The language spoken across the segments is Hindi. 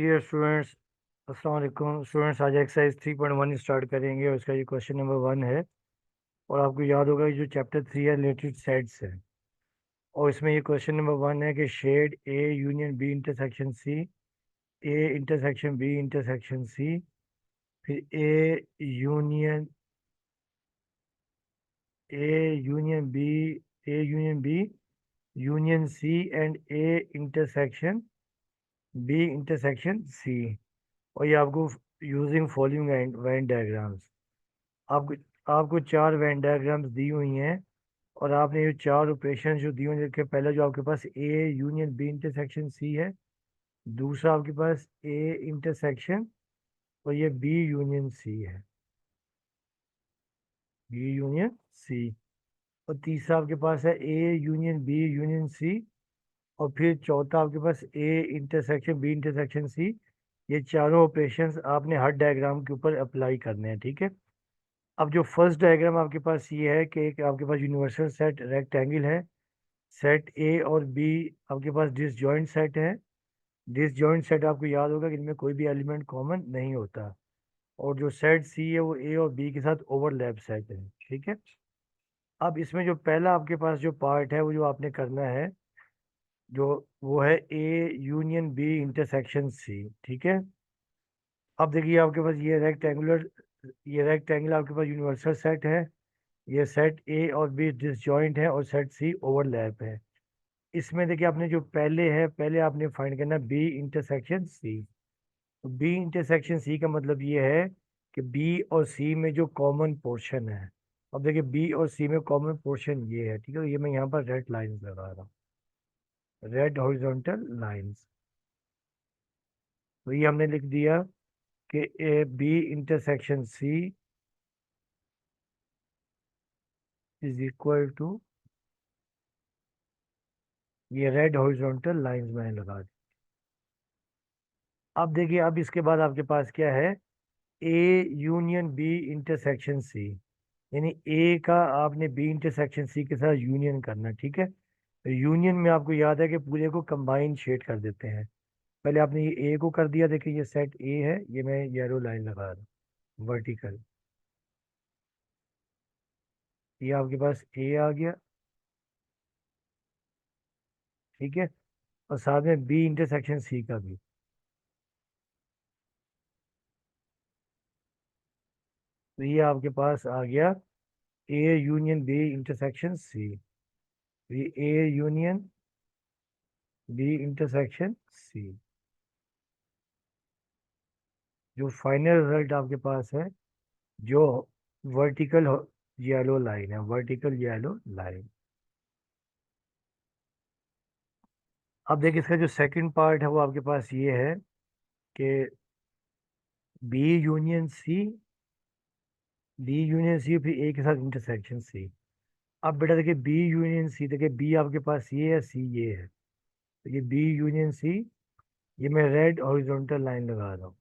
डियर स्टूडेंट्स, अस्सलाम वालेकुम स्टूडेंट्स। आज एक्सरसाइज 3.1 स्टार्ट करेंगे और इसका ये क्वेश्चन नंबर 1 है। और आपको याद होगा ये जो चैप्टर 3 है रिलेटेड सेट्स है। और इसमें ये क्वेश्चन नंबर 1 है कि shade A union B intersection C, A intersection B intersection C, फिर union A union B A union B union C and A intersection B intersection C. और ये आपको यूजिंग फॉलोइंग वेन डायग्राम्स, आपको आपको चार वेन डायग्राम्स दी हुई हैं। और आपने ये चार ऑपरेशन जो दी हुई हैं, देखिए पहला जो आपके पास A union B intersection C है, दूसरा आपके पास ए इंटरसेक्शन और ये बी यूनियन सी है, बी यूनियन सी। और तीसरा आपके पास है A union B union C. और फिर चौथा आपके पास A intersection B intersection C. ये चारों ऑपरेशंस आपने हर डायग्राम के ऊपर अप्लाई करने हैं, ठीक है। अब जो फर्स्ट डायग्राम आपके पास ये है कि एक आपके पास यूनिवर्सल सेट रेक्टेंगल है। सेट ए और बी आपके पास डिसजॉइंट सेट है। डिसजॉइंट सेट आपको याद होगा कि इनमें कोई भी एलिमेंट कॉमन नहीं होता। और जो सेट सी है वो ए और बी के साथ ओवरलैप सेट है, ठीक है। अब इसमें जो पहला आपके पास जो पार्ट है वो जो आपने करना है, जो वो है A union B intersection C, ठीक है। अब देखिए आपके पास ये रेक्टेंगुलर आपके पास यूनिवर्सल सेट है। ये सेट ए और बी डिसजॉइंट है और सेट सी ओवरलैप है। इसमें देखिए आपने जो पहले आपने फाइंड करना बी इंटरसेक्शन सी। तो बी इंटरसेक्शन सी का मतलब ये है कि बी और सी में जो कॉमन पोर्शन है। अब देखिए बी और सी में कॉमन पोर्शन ये है, ठीक है। ये मैं यहाँ पर रेड लाइंस लगा रहा हूँ, रेड हॉरिजॉन्टल लाइंस। तो ये हमने लिख दिया कि A B intersection C is equal to, ये रेड हॉरिजॉन्टल लाइंस मैंने लगा दी। अब देखिए अब इसके बाद आपके पास क्या है, A union B intersection C. यानी ए का आपने बी इंटरसेक्शन सी के साथ यूनियन करना, ठीक है। तो यूनियन में आपको याद है कि पूरे को कंबाइन शेड कर देते हैं। पहले आपने ये ए को कर दिया, देखिए ये सेट ए है, ये मैं येलो लाइन लगा रहा हूँ वर्टिकल। ये आपके पास ए आ गया, ठीक है। और साथ में बी इंटरसेक्शन सी का भी। तो ये आपके पास आ गया A union B intersection C. ये A union B intersection C. जो फाइनल रिजल्ट आपके पास है, जो वर्टिकल येलो लाइन है, वर्टिकल येलो लाइन। अब देखिए इसका जो सेकंड पार्ट है वो आपके पास ये है कि B union C, B union C फिर ए के साथ इंटरसेक्शन सी। अब बेटा देखिए बी यूनियन सी, देखिए बी आपके पास ये है, सी ये है। तो ये बी यूनियन सी, ये मैं रेड हॉरिजॉन्टल लाइन लगा रहा हूँ।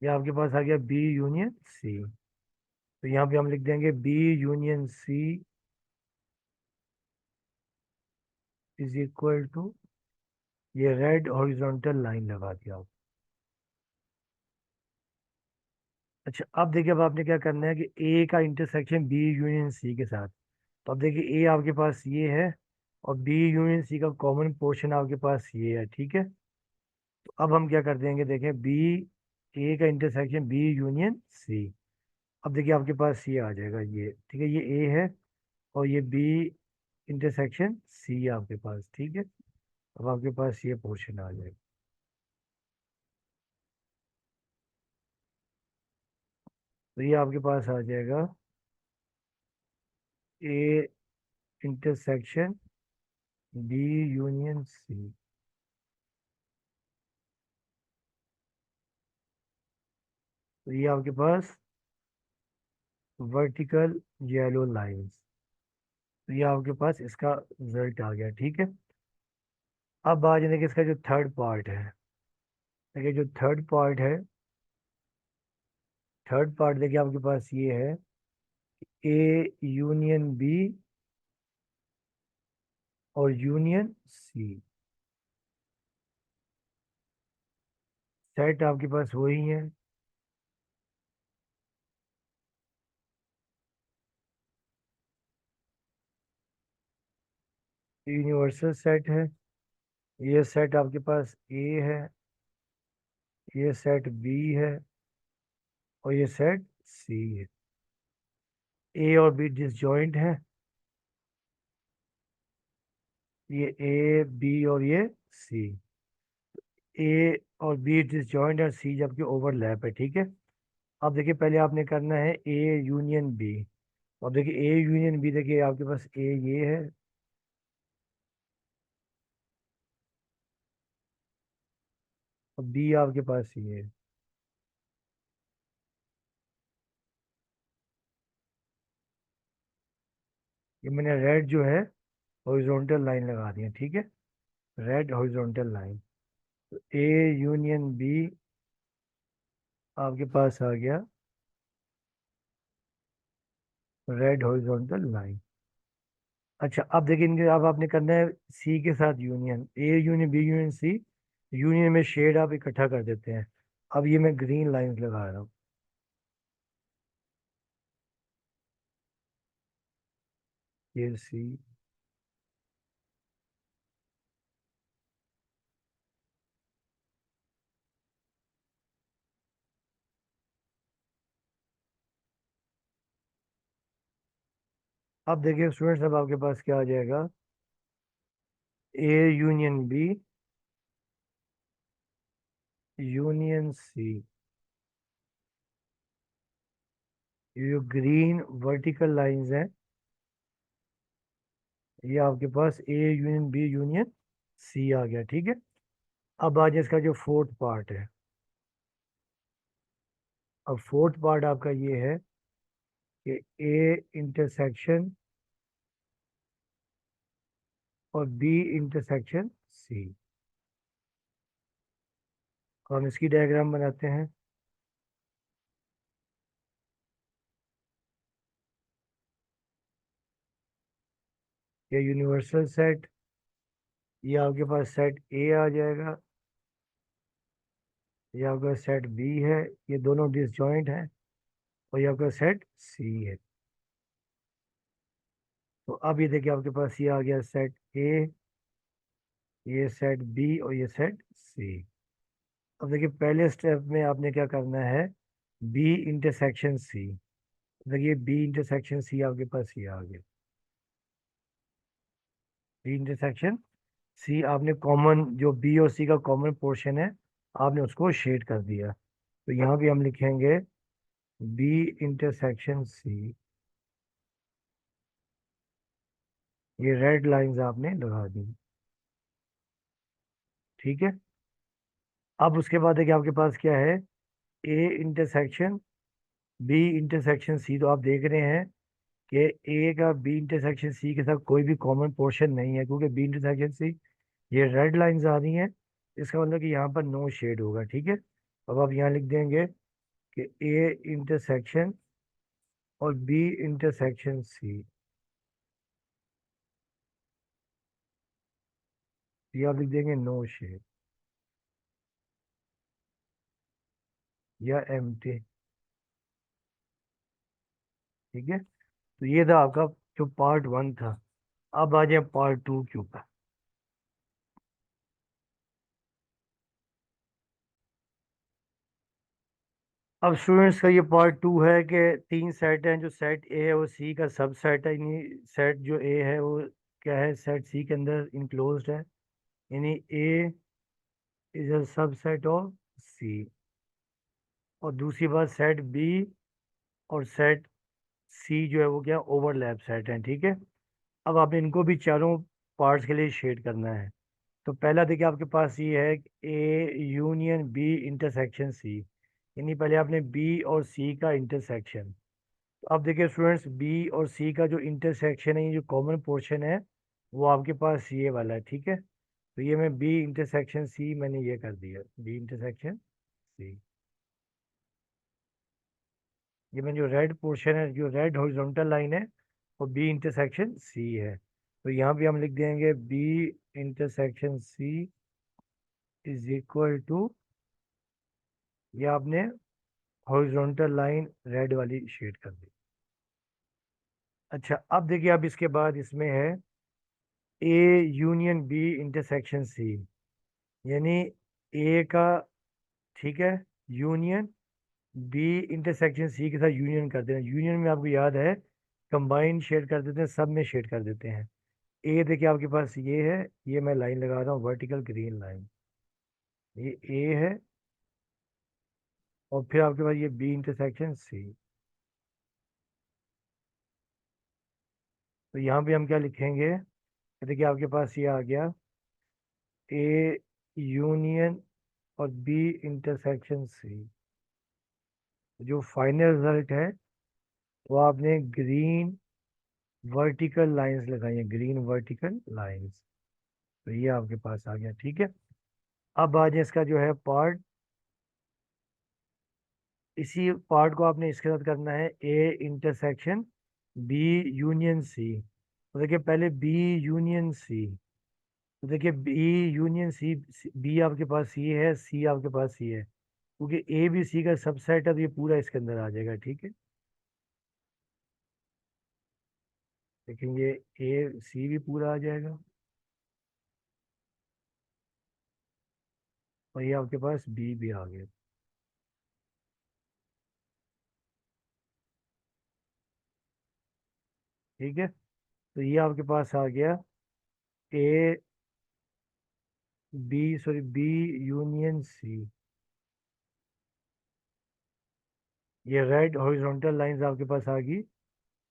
ये आपके पास आ गया बी यूनियन सी। तो यहाँ पे हम लिख देंगे B union C is equal to, ये रेड हॉरिजॉन्टल लाइन लगा दिया आप। अच्छा अब देखिए अब आपने क्या करना है कि ए का इंटरसेक्शन बी यूनियन सी के साथ। तो अब देखिए ए आपके पास ये है और बी यूनियन सी का कॉमन पोर्शन आपके पास ये है, ठीक है। तो अब हम क्या कर देंगे, देखें बी, ए का इंटरसेक्शन बी यूनियन सी। अब देखिए आपके पास ये आ जाएगा, ये ठीक है, ये ए है और ये बी इंटरसेक्शन सी है आपके पास, ठीक है। अब आपके पास ये पोर्शन आ जाएगा। तो ये आपके पास आ जाएगा A intersection B union C. तो ये आपके पास वर्टिकल येलो लाइंस। तो ये आपके पास इसका रिजल्ट आ गया, ठीक है। अब आ जाने के इसका जो थर्ड पार्ट है, देखिए जो थर्ड पार्ट है थर्ड पार्ट देखिए आपके पास ये है, ए यूनियन बी और यूनियन सी। सेट आपके पास वही है, यूनिवर्सल सेट है। ये सेट आपके पास ए है, ये सेट बी है और ये सेट सी है। ए और बी डिसजॉइंट है, ये ए बी और ये सी। ए और बी डिसजॉइंट और सी जबकि ओवरलैप है, ठीक है। अब देखिए पहले आपने करना है ए यूनियन बी। अब देखिए ए यूनियन बी, देखिए आपके पास ए ये है और बी आपके पास ये है। ये मैंने रेड जो है हॉरिजॉन्टल लाइन लगा दी है, ठीक है, रेड हॉरिजॉन्टल लाइन। तो ए यूनियन बी आपके पास आ गया रेड हॉरिजॉन्टल लाइन। अच्छा अब देखिए इनके, अब आपने करना है सी के साथ union, A union B union C. Union में शेड आप इकट्ठा कर देते हैं। अब ये मैं ग्रीन लाइंस लगा रहा हूँ, ये सी। अब देखिए स्टूडेंट्स, अब आपके पास क्या आ जाएगा, A union B union C. ये जो ग्रीन वर्टिकल लाइंस हैं, ये आपके पास A union B union C आ गया, ठीक है। अब आ जाए इसका जो फोर्थ पार्ट है। अब फोर्थ पार्ट आपका ये है कि ए इंटरसेक्शन और बी इंटरसेक्शन सी। हम इसकी डायग्राम बनाते हैं। ये यूनिवर्सल सेट, ये आपके पास सेट ए आ जाएगा, ये आपका सेट बी है, ये दोनों डिसजॉइंट है, और ये आपका सेट सी है। तो अब ये देखिए आपके पास ये आ गया सेट ए, ये सेट बी और ये सेट सी। अब देखिए पहले स्टेप में आपने क्या करना है, बी इंटरसेक्शन सी। देखिए बी इंटरसेक्शन सी आपके पास ये आ गया, बी इंटरसेक्शन सी। आपने कॉमन जो बी और सी का कॉमन पोर्शन है, आपने उसको शेड कर दिया। तो यहाँ भी हम लिखेंगे बी इंटरसेक्शन सी। ये रेड लाइंस आपने लगा दी, ठीक है। अब उसके बाद है कि आपके पास क्या है, A intersection B intersection C. तो आप देख रहे हैं कि ए का बी इंटरसेक्शन सी के साथ कोई भी कॉमन पोर्शन नहीं है, क्योंकि बी इंटरसेक्शन सी ये रेड लाइंस आ रही हैं। इसका मतलब कि यहाँ पर नो शेड होगा, ठीक है। अब आप यहाँ लिख देंगे कि ए इंटरसेक्शन और बी इंटरसेक्शन सी, ये आप लिख देंगे नो शेड या एम्प्टी, ठीक है। तो ये था आपका जो पार्ट वन था। अब आ जाए पार्ट टू के ऊपर। अब स्टूडेंट्स का ये पार्ट टू है कि तीन सेट हैं, जो सेट ए है वो सी का सब सेट है, यानी सेट जो ए है वो क्या है, सेट सी के अंदर इंक्लोज्ड है, यानी ए इज अ सबसेट ऑफ सी। और दूसरी बात सेट बी और सेट सी जो है वो क्या ओवरलैप सेट है, ठीक है। अब आपने इनको भी चारों पार्ट्स के लिए शेड करना है। तो पहला देखिए आपके पास ये है A union B intersection C, यानी पहले आपने बी और सी का इंटरसेक्शन। तो अब देखिए स्टूडेंट्स, बी और सी का जो इंटरसेक्शन है, ये जो कॉमन पोर्शन है, वो आपके पास ये वाला है, ठीक है। तो ये मैं बी इंटरसेक्शन सी मैंने ये कर दिया, बी इंटरसेक्शन सी। ये में जो रेड पोर्शन है, जो रेड हॉरिजॉन्टल लाइन है, वो बी इंटरसेक्शन सी है। तो यहाँ भी हम लिख देंगे B intersection C is equal to, ये आपने हॉरिजॉन्टल लाइन रेड वाली शेड कर दी। अच्छा, अब देखिए, अब इसके बाद इसमें है A union B intersection C, यानी ए का, ठीक है, यूनियन बी इंटरसेक्शन सी के साथ यूनियन कर देना। यूनियन में आपको याद है कंबाइन शेड कर देते हैं, सब में शेड कर देते हैं। ए देखिए आपके पास ये है, ये मैं लाइन लगा रहा हूँ वर्टिकल ग्रीन लाइन, ये ए है, और फिर आपके पास ये बी इंटरसेक्शन सी। तो यहाँ पे हम क्या लिखेंगे, देखिए आपके पास ये आ गया ए यूनियन और बी इंटरसेक्शन सी। जो फाइनल रिजल्ट है वो आपने ग्रीन वर्टिकल लाइंस लगाई हैं, ग्रीन वर्टिकल लाइंस। तो ये आपके पास आ गया, ठीक है। अब आज इसका जो है पार्ट, इसी पार्ट को आपने इसके साथ करना है A intersection B union C. तो देखिए पहले बी यूनियन सी, तो देखिए बी यूनियन सी, बी आपके पास सी है, सी आपके पास सी है, क्योंकि ए बी सी का सबसेट है तो ये पूरा इसके अंदर आ जाएगा, ठीक है। लेकिन ये ए सी भी पूरा आ जाएगा, और ये आपके पास बी भी आ गया, ठीक है। तो ये आपके पास आ गया A B, sorry B union C. ये रेड हॉरिजॉन्टल लाइंस आपके पास आ गई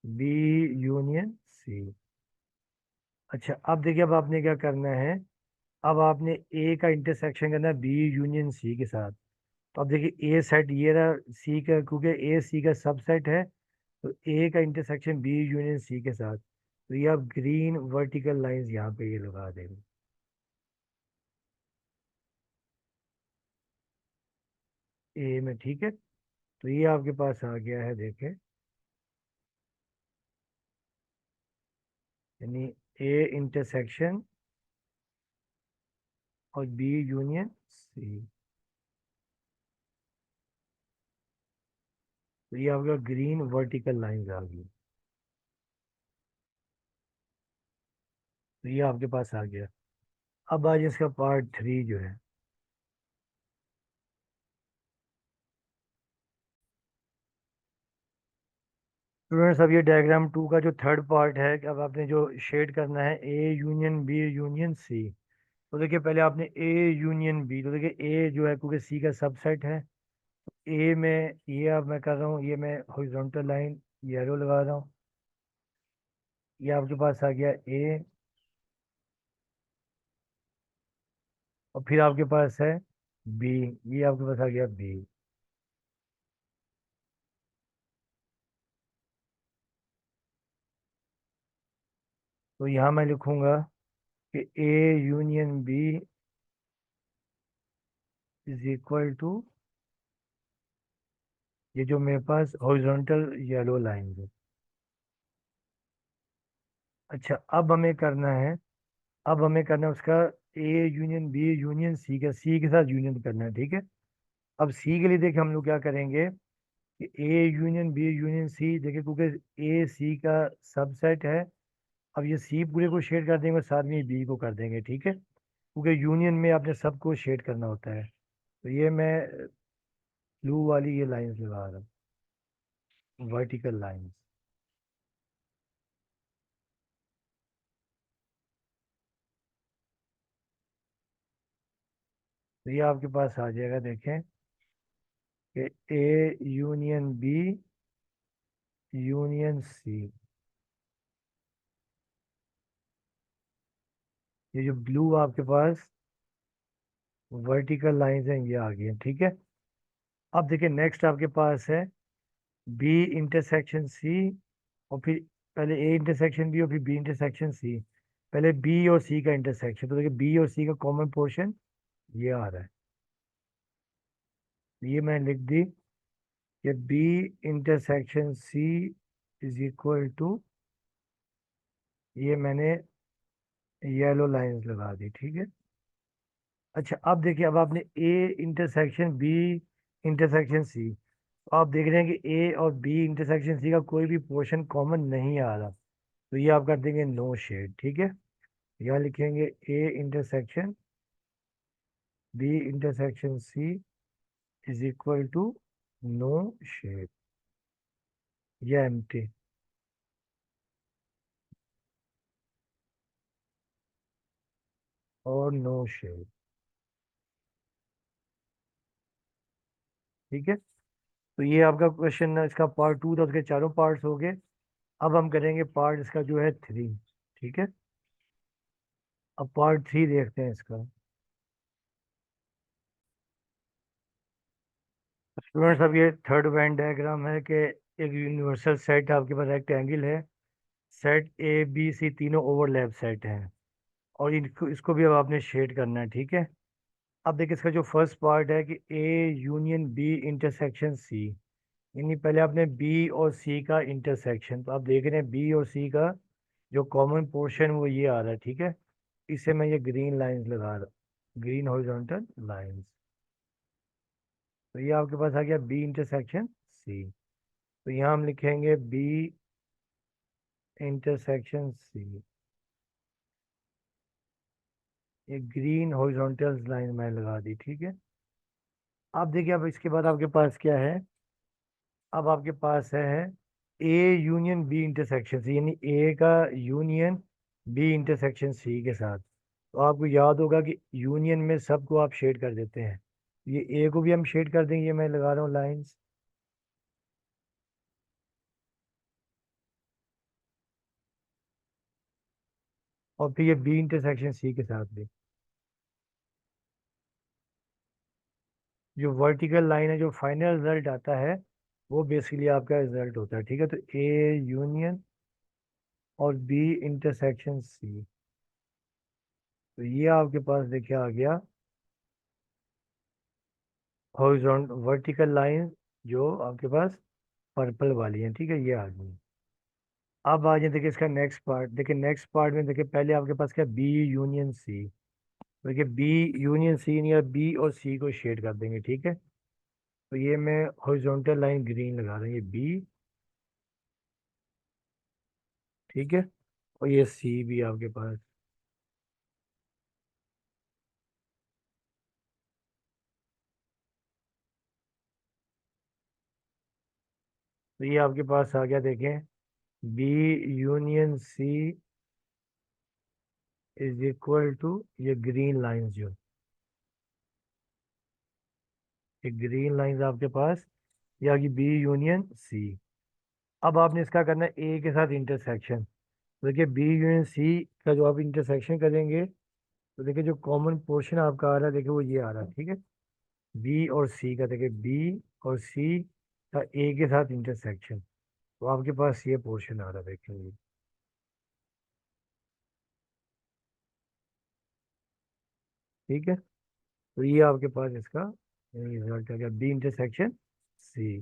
बी यूनियन सी। अच्छा, अब देखिए, अब आपने क्या करना है, अब आपने ए का इंटरसेक्शन करना है बी यूनियन सी के साथ। तो अब देखिए ए सेट ये रहा सी का, क्योंकि ए सी का सबसेट है, तो ए का इंटरसेक्शन बी यूनियन सी के साथ। तो ये आप ग्रीन वर्टिकल लाइंस यहाँ पे ये लगा देंगे ए में, ठीक है। तो ये आपके पास आ गया है, देखें, यानी ए इंटरसेक्शन और बी यूनियन सी। तो ये आपका ग्रीन वर्टिकल लाइंस आ गई। तो ये आपके पास आ गया। अब आज इसका पार्ट 3 जो है, स्टूडेंट्स, अब ये डायग्राम 2 का जो थर्ड पार्ट है कि अब आपने जो शेड करना है A union B union C. तो देखिए पहले आपने ए यूनियन बी, तो देखिए ए जो है क्योंकि सी का सबसेट है, ए में ये अब मैं कर रहा हूँ, ये मैं हॉरिजॉन्टल लाइन येलो लगा रहा हूँ। ये आपके पास आ गया ए, और फिर आपके पास है बी, ये आपके पास आ गया बी। तो यहाँ मैं लिखूंगा कि A union B is equal to, ये जो मेरे पास हॉरिजॉन्टल येलो लाइन है। अच्छा, अब हमें करना है, अब हमें करना है उसका A union B union C का, सी के साथ यूनियन करना है, ठीक है। अब सी के लिए देखिए हम लोग क्या करेंगे कि A union B union C, देखिए क्योंकि ए सी का सबसेट है, अब ये सी पूरे को शेड कर देंगे और साथ में बी को कर देंगे, ठीक है, क्योंकि यूनियन में आपने सबको शेड करना होता है। तो ये मैं ब्लू वाली ये लाइंस लगा रहा हूँ, वर्टिकल लाइंस। तो ये आपके पास आ जाएगा, देखें कि A union B union C, ये जो ब्लू आपके पास वर्टिकल लाइंस हैं ये आ गई हैं, ठीक है। अब देखिए नेक्स्ट आपके पास है बी इंटरसेक्शन सी, और फिर पहले ए इंटरसेक्शन बी और फिर बी इंटरसेक्शन सी। पहले बी और सी का इंटरसेक्शन, तो देखिए बी और सी का कॉमन पोर्शन ये आ रहा है, ये मैंने लिख दी ये B intersection C is equal to, ये मैंने येलो लाइंस लगा दी, ठीक है। अच्छा अब देखिए, अब आपने A intersection B intersection C, तो आप देख रहे हैं कि ए और बी इंटरसेक्शन सी का कोई भी पोर्शन कॉमन नहीं आ रहा, तो ये आप कर देंगे नो शेड, ठीक है। यहाँ लिखेंगे A intersection B intersection C is equal to no shade, या एम्प्टी, और नो शेड, ठीक है। तो ये आपका क्वेश्चन, इसका पार्ट 2 था, उसके चारों पार्ट्स हो गए। अब हम करेंगे पार्ट इसका जो है 3, ठीक है। अब पार्ट 3 देखते हैं इसका। स्टूडेंट्स, अब ये थर्ड वेन डायग्राम है कि एक यूनिवर्सल सेट आपके पास रेक्टेंगल है, सेट ए बी सी तीनों ओवरलैप सेट हैं, और इनको इसको भी अब आपने शेड करना है, ठीक है। अब देखिए, इसका जो फर्स्ट पार्ट है कि A union B intersection C, यानी पहले आपने बी और सी का इंटरसेक्शन, तो आप देख रहे हैं बी और सी का जो कॉमन पोर्शन वो ये आ रहा है, ठीक है। इसे मैं ये ग्रीन लाइंस लगा रहा, ग्रीन हॉरिजॉन्टल लाइंस। तो ये आपके पास आ गया बी इंटरसेक्शन सी, तो यहाँ हम लिखेंगे बी इंटरसेक्शन सी, ये ग्रीन हॉरिजॉन्टल लाइन मैंने लगा दी, ठीक है। अब देखिए, अब इसके बाद आपके पास क्या है, अब आपके पास है A union B intersection C, यानी ए का यूनियन बी इंटरसेक्शन सी के साथ। तो आपको याद होगा कि यूनियन में सबको आप शेड कर देते हैं, ये ए को भी हम शेड कर देंगे, ये मैं लगा रहा हूँ लाइंस। और फिर ये बी इंटरसेक्शन सी के साथ भी, जो वर्टिकल लाइन है, जो फाइनल रिजल्ट आता है वो बेसिकली आपका रिजल्ट होता है, ठीक है। तो ए यूनियन और बी इंटरसेक्शन सी, तो ये आपके पास देखिए आ गया हॉरिजॉन्टल वर्टिकल लाइन, जो आपके पास पर्पल वाली है, ठीक है, ये आ गई। अब आ जाए, देखिए इसका नेक्स्ट पार्ट, देखिए नेक्स्ट पार्ट में देखिए पहले आपके पास क्या, बी यूनियन सी। देखिए बी यूनियन सी, या बी और सी को शेड कर देंगे, ठीक है। तो ये मैं हॉरिजॉन्टल लाइन ग्रीन लगा रहा हूँ, ये बी, ठीक है, और ये सी भी आपके पास। तो ये आपके पास आ गया, देखें B union C is equal to ये ग्रीन लाइंस, जो ये ग्रीन लाइंस आपके पास, ये आ गई बी यूनियन सी। अब आपने इसका करना है ए के साथ इंटरसेक्शन। तो देखिए बी यूनियन सी का जो आप इंटरसेक्शन करेंगे, तो देखिए जो कॉमन पोर्शन आपका आ रहा है, देखिए वो ये आ रहा है, ठीक है। बी और सी का, देखिए बी और सी का ए के साथ इंटरसेक्शन, तो आपके पास ये पोर्शन आ रहा है, देखिए, ठीक है। तो ये आपके पास इसका रिजल्ट आ गया, बी इंटरसेक्शन सी,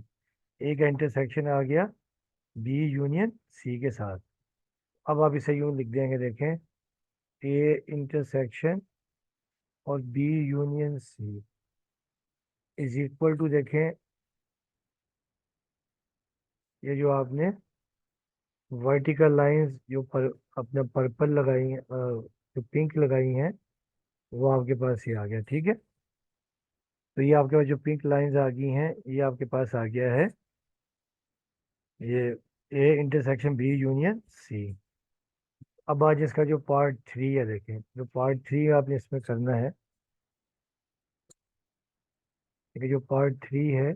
ए का इंटरसेक्शन आ गया बी यूनियन सी के साथ। अब आप इसे यूं लिख देंगे, देखें ए इंटरसेक्शन और B union C is equal to, देखें ये जो आपने वर्टिकल लाइंस जो अपने पर्पल लगाई हैं, जो पिंक लगाई हैं, वो आपके पास ये आ गया, ठीक है। तो ये आपके पास जो पिंक लाइंस आ गई हैं, ये आपके पास आ गया है ये A intersection B union C. अब आज इसका जो पार्ट 3 है, देखें जो पार्ट 3 आपने इसमें करना है, देखिए जो पार्ट 3 है,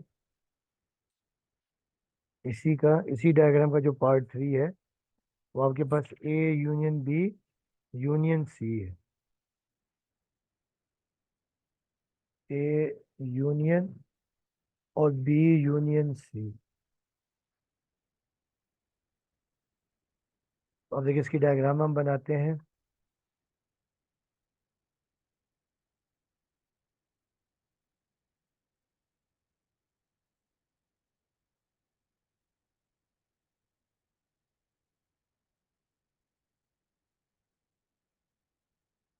इसी डायग्राम का जो पार्ट 3 है, वो आपके पास A union B union C है, ए यूनियन और बी यूनियन सी। तो अब देखिए इसकी डायग्राम हम बनाते हैं।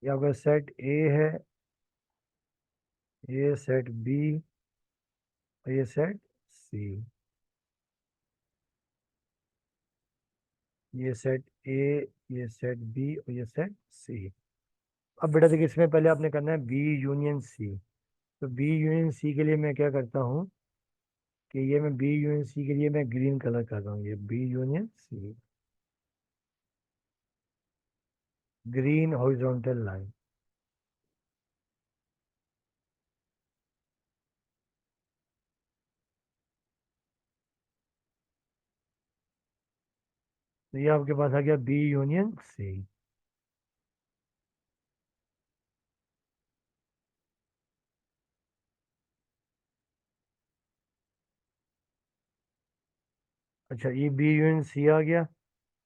ये आपका सेट ए है, ये सेट बी और ये सेट सी। ये सेट ए, ये सेट बी और ये सेट सी। अब बेटा देखिए, इसमें पहले आपने करना है बी यूनियन सी। तो बी यूनियन सी के लिए मैं क्या करता हूँ कि ये मैं बी यूनियन सी के लिए मैं ग्रीन कलर कर रहा हूँ, ये B union C, green horizontal line. तो ये आपके पास आ गया बी यूनियन सी। अच्छा, ये बी यूनियन सी आ गया।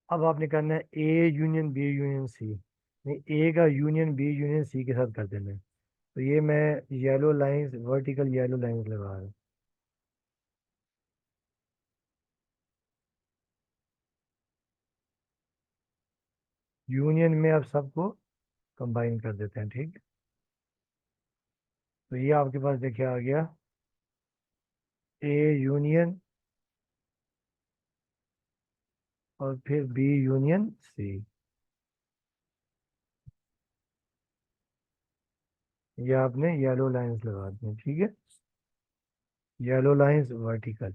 अब आपने करना है A union B union C, नहीं, ए का यूनियन बी यूनियन सी के साथ कर देना है। तो ये मैं yellow lines, vertical yellow lines लगा रहा हूँ। यूनियन में आप सबको कंबाइन कर देते हैं, ठीक है। तो ये आपके पास देखिए आ गया ए यूनियन और फिर बी यूनियन सी। ये आपने येलो लाइंस लगा दी हैं, ठीक है, येलो लाइंस वर्टिकल।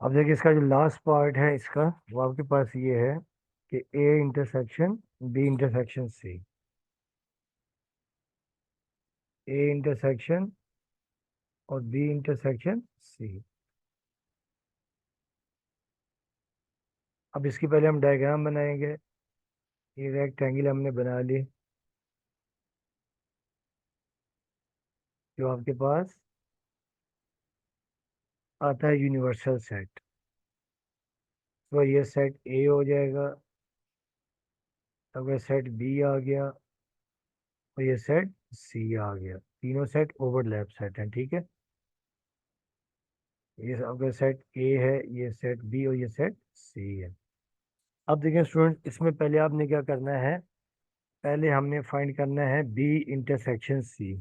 अब देखिए, इसका जो लास्ट पार्ट है इसका, वो आपके पास ये है कि A intersection B intersection C, A intersection और बी इंटरसेक्शन सी। अब इसकी पहले हम डायग्राम बनाएंगे। ये रेक्टेंगल हमने बना ली, जो आपके पास आता है यूनिवर्सल सेट। तो ये सेट ए हो जाएगा, अगर सेट बी आ गया और ये सेट सी आ गया, तीनों सेट ओवरलैप सेट हैं, ठीक है। ये अगर सेट ए है, ये सेट बी और ये सेट सी है। अब देखिए स्टूडेंट, इसमें पहले आपने क्या करना है, पहले हमने फाइंड करना है बी इंटरसेक्शन सी।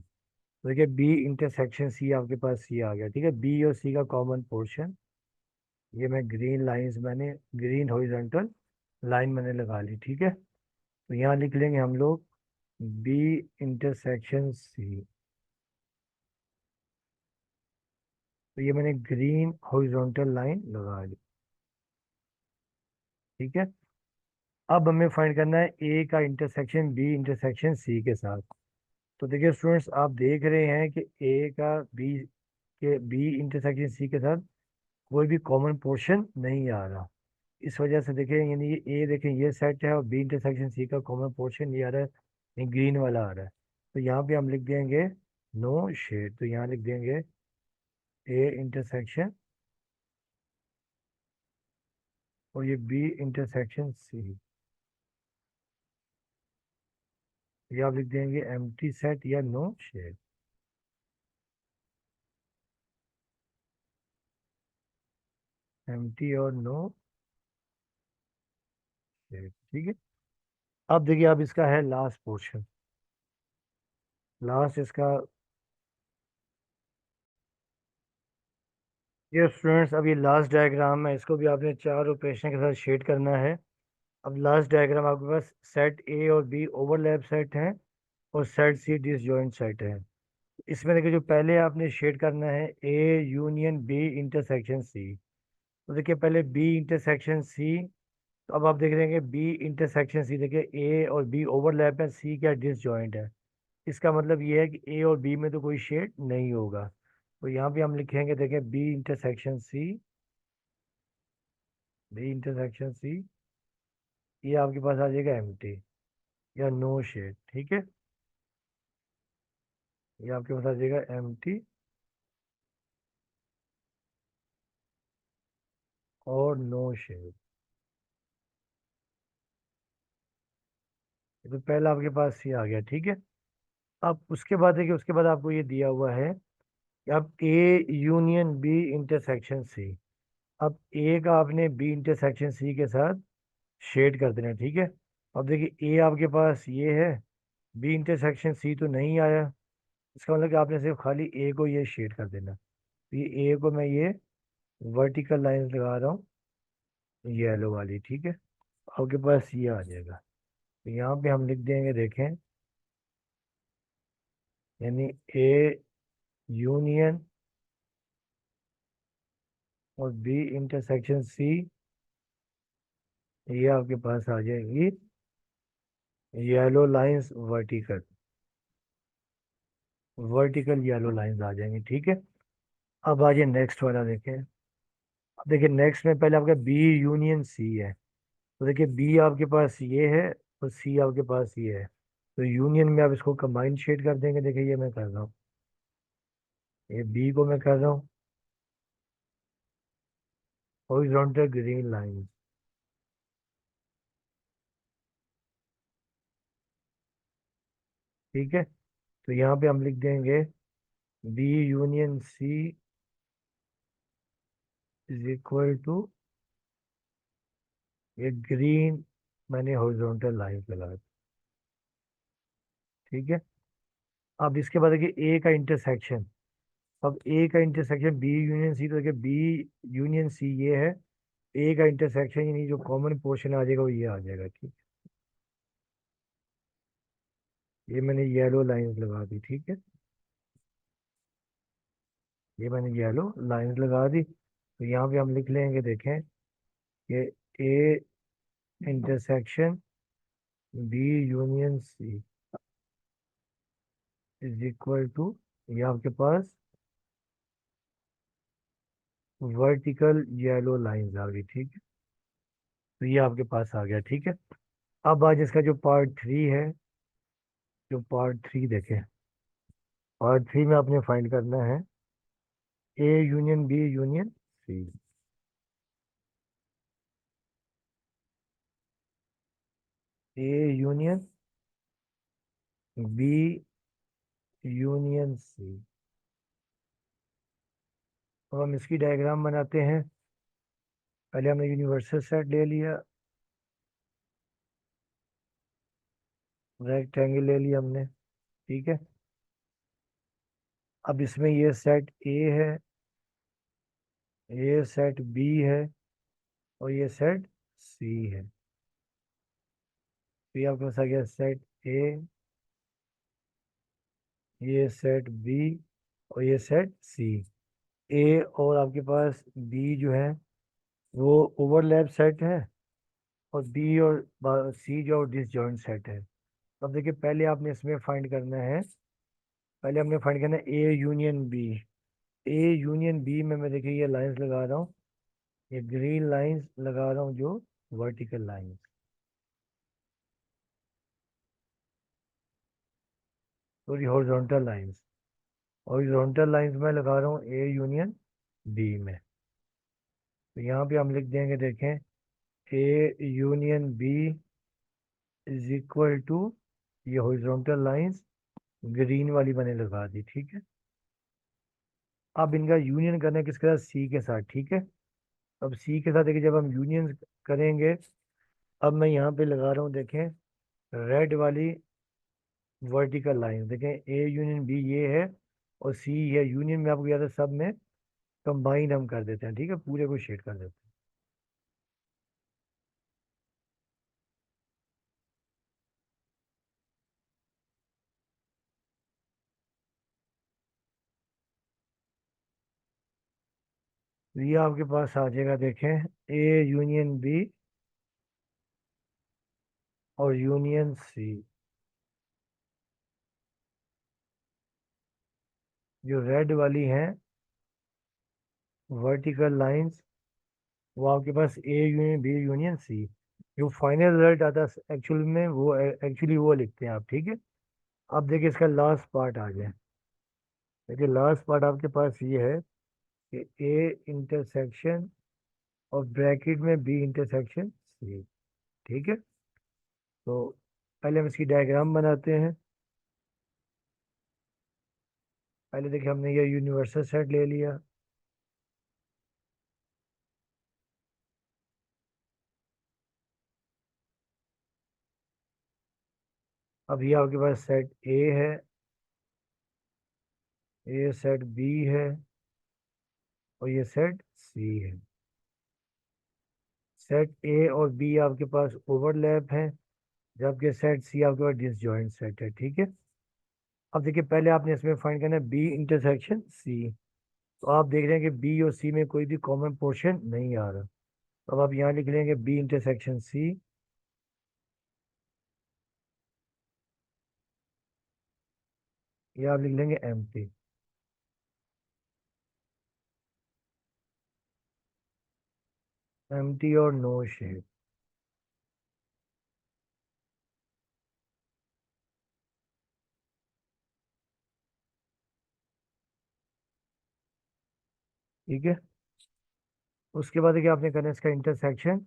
तो देखिए, बी इंटरसेक्शन सी आपके पास सी आ गया, ठीक है, बी और सी का कॉमन पोर्शन। ये मैं ग्रीन लाइंस, मैंने ग्रीन हॉरिजॉन्टल लाइन मैंने लगा ली, ठीक है। तो यहाँ लिख लेंगे हम लोग बी इंटरसेक्शन सी। तो ये मैंने ग्रीन हॉरिजॉन्टल लाइन लगा ली, ठीक है। अब हमें फाइंड करना है ए का इंटरसेक्शन बी इंटरसेक्शन सी के साथ। तो देखिए स्टूडेंट्स, आप देख रहे हैं कि ए का बी इंटरसेक्शन सी के साथ कोई भी कॉमन पोर्शन नहीं आ रहा। इस वजह से देखें, यानी ये ए देखें, ये सेट है और बी इंटरसेक्शन सी का कॉमन पोर्शन ये आ रहा है, ये ग्रीन वाला आ रहा है। तो यहाँ पे हम लिख देंगे नो शेड। तो यहाँ लिख देंगे ए इंटरसेक्शन और ये बी इंटरसेक्शन सी। ये आप लिख देंगे एम्प्टी सेट या नो शेड, एम्प्टी और नो शेड, ठीक है। अब देखिए, अब इसका है लास्ट पोर्शन, लास्ट इसका। ये स्टूडेंट्स, अब ये लास्ट डायग्राम है, इसको भी आपने चार ऑपरेशन के साथ शेड करना है। अब लास्ट डायग्राम आपके पास सेट ए और बी ओवरलैप सेट है और सेट सी डिसजॉइंट सेट है। इसमें देखिए, जो पहले आपने शेड करना है A union B intersection C. तो देखिए, पहले बी इंटरसेक्शन सी। तो अब आप देख रहे हैं कि बी इंटरसेक्शन सी, देखिए ए और बी ओवरलैप है, सी क्या डिसजॉइंट है। इसका मतलब ये है कि ए और बी में तो कोई शेड नहीं होगा। तो यहाँ पे हम लिखेंगे, देखें B intersection C, B intersection C, ये आपके पास आ जाएगा एम्प्टी या नो शेड, ठीक है। ये आपके पास आ जाएगा एम्प्टी और नो शेड। तो पहला आपके पास सी आ गया, ठीक है। अब उसके बाद देखिए, उसके बाद आपको ये दिया हुआ है कि अब A union B intersection C. अब ए का आपने बी इंटरसेक्शन सी के साथ शेड कर देना है, ठीक है। अब देखिए ए आपके पास ये है, बी इंटरसेक्शन सी तो नहीं आया, इसका मतलब कि आपने सिर्फ खाली ए को ये शेड कर देना। तो ये ए को मैं ये वर्टिकल लाइन लगा रहा हूँ, येलो वाली, ठीक है। आपके पास ये आ जाएगा, तो यहाँ पे हम लिख देंगे, देखें, यानी ए यूनियन और बी इंटरसेक्शन सी, ये आपके पास आ जाएगी yellow lines, vertical, vertical yellow lines आ जाएंगी, ठीक है। अब आ जाए नेक्स्ट वाला, देखें। अब देखिए नेक्स्ट में पहले आपका बी यूनियन सी है, तो देखिए बी आपके पास ये है और सी आपके पास ये है, तो यूनियन में आप इसको कंबाइन शेड कर देंगे। देखिए ये मैं कर रहा हूँ, ये बी को मैं कर रहा हूँ हॉरिजॉन्टल ग्रीन लाइन, ठीक है। तो यहाँ पे हम लिख देंगे B union C is equal to, ये ग्रीन मैंने हॉरिजॉन्टल लाइन लगा दी, ठीक है। अब इसके बाद देखिए ए का इंटरसेक्शन, अब ए का इंटरसेक्शन बी यूनियन सी, तो देखिए बी यूनियन सी ये है, ए का इंटरसेक्शन यानी जो कॉमन पोर्शन आ जाएगा वो ये आ जाएगा, ठीक। ये मैंने येलो लाइंस लगा दी, ठीक है, ये मैंने येलो लाइंस लगा दी। तो यहाँ पे हम लिख लेंगे, देखें, कि A intersection B union C is equal to, ये आपके पास वर्टिकल येलो लाइंस आ गई, ठीक है। तो ये आपके पास आ गया, ठीक है। अब आज इसका जो पार्ट थ्री है, जो पार्ट थ्री देखें, पार्ट थ्री में आपने फाइंड करना है A union B union C, A union B union C. अब हम इसकी डायग्राम बनाते हैं। पहले हमने यूनिवर्सल सेट ले लिया, रेक्टेंगल ले लिया हमने, ठीक है। अब इसमें ये सेट ए है, ये सेट बी है और ये सेट सी है। तो ये आपके पास आ गया सेट ए, ये सेट बी और ये सेट सी। ए और आपके पास बी जो है वो ओवरलैप सेट है, और बी और सी जो डिसजॉइंट सेट है। अब देखिए पहले आपने इसमें फाइंड करना है, पहले हमने फाइंड करना है A union B. A union B में मैं देखिए ये लाइंस लगा रहा हूँ, ये ग्रीन लाइंस लगा रहा हूँ, जो vertical lines, sorry horizontal lines, horizontal lines में लगा रहा हूँ ए यूनियन बी में। तो यहाँ पे हम लिख देंगे, देखें, A union B is equal to, ये हॉरिजॉन्टल लाइंस ग्रीन वाली मैंने लगा दी, ठीक है। अब इनका यूनियन करना है किसके साथ, सी के साथ, ठीक है। अब सी के साथ देखिए जब हम यूनियन करेंगे, अब मैं यहाँ पे लगा रहा हूँ, देखें, रेड वाली वर्टिकल लाइन, देखें ए यूनियन बी ये है और सी है, यूनियन में आपको याद है सब में कंबाइन हम कर देते हैं, ठीक है, पूरे को शेड कर देते हैं। तो ये आपके पास आ जाएगा, देखें, ए यूनियन बी और यूनियन सी, जो रेड वाली हैं वर्टिकल लाइंस, वो आपके पास A union B union C, जो फाइनल रिजल्ट आता है एक्चुअल में वो एक्चुअली वो लिखते हैं आप, ठीक है। अब देखिए इसका लास्ट पार्ट आ जाए, देखिए लास्ट पार्ट आपके पास ये है कि ए इंटरसेक्शन और ब्रैकेट में बी इंटरसेक्शन सी, ठीक है। तो पहले हम इसकी डायग्राम बनाते हैं। पहले देखिए हमने ये यूनिवर्सल सेट ले लिया, अब ये आपके पास सेट ए है, ये सेट बी है, और ये सेट सी है। सेट ए और बी आपके पास ओवरलैप है, जबकि सेट सी आपके पास डिसजॉइंट सेट है। ठीक है। अब देखिए, पहले आपने इसमें फाइंड करना है बी इंटरसेक्शन सी। तो आप देख रहे हैं कि बी और सी में कोई भी कॉमन पोर्शन नहीं आ रहा। तो अब आप यहाँ लिख लेंगे बी इंटरसेक्शन सी, या आप लिख लेंगे एम पी। एम टी और नो शेप। ठीक है। उसके बाद देखिए, आपने करना है इसका इंटरसेक्शन,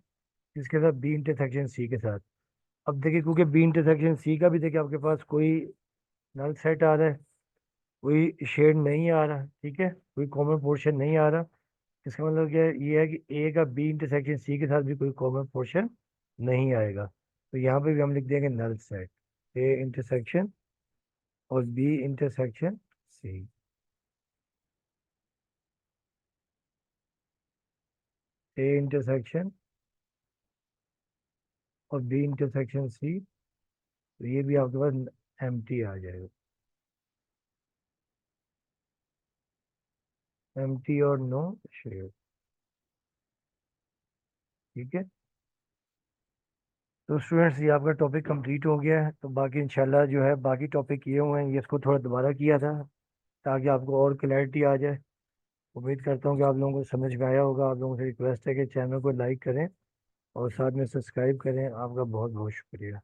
इसके साथ बी इंटरसेक्शन सी के साथ। अब देखिए, क्योंकि बी इंटरसेक्शन सी का भी देखिए आपके पास कोई नल सेट आ रहा है, कोई शेड नहीं आ रहा। ठीक है, कोई कॉमन पोर्शन नहीं आ रहा। इसका मतलब क्या है, ये है कि ए का बी इंटरसेक्शन सी के साथ भी कोई कॉमन पोर्शन नहीं आएगा। तो यहाँ पे भी हम लिख देंगे नल सेट ए इंटरसेक्शन और B intersection C. A intersection और बी इंटरसेक्शन सी, तो ये भी आपके पास एम्प्टी आ जाएगा। एम्प्टी और नो शेड। ठीक है। तो स्टूडेंट्स, ये आपका टॉपिक कंप्लीट हो गया है। तो बाकी इंशाल्लाह जो है बाकी टॉपिक ये हुए हैं, ये इसको थोड़ा दोबारा किया था ताकि आपको और क्लैरिटी आ जाए। उम्मीद करता हूँ कि आप लोगों को समझ में आया होगा। आप लोगों से रिक्वेस्ट है कि चैनल को लाइक करें और साथ में सब्सक्राइब करें। आपका बहुत बहुत शुक्रिया।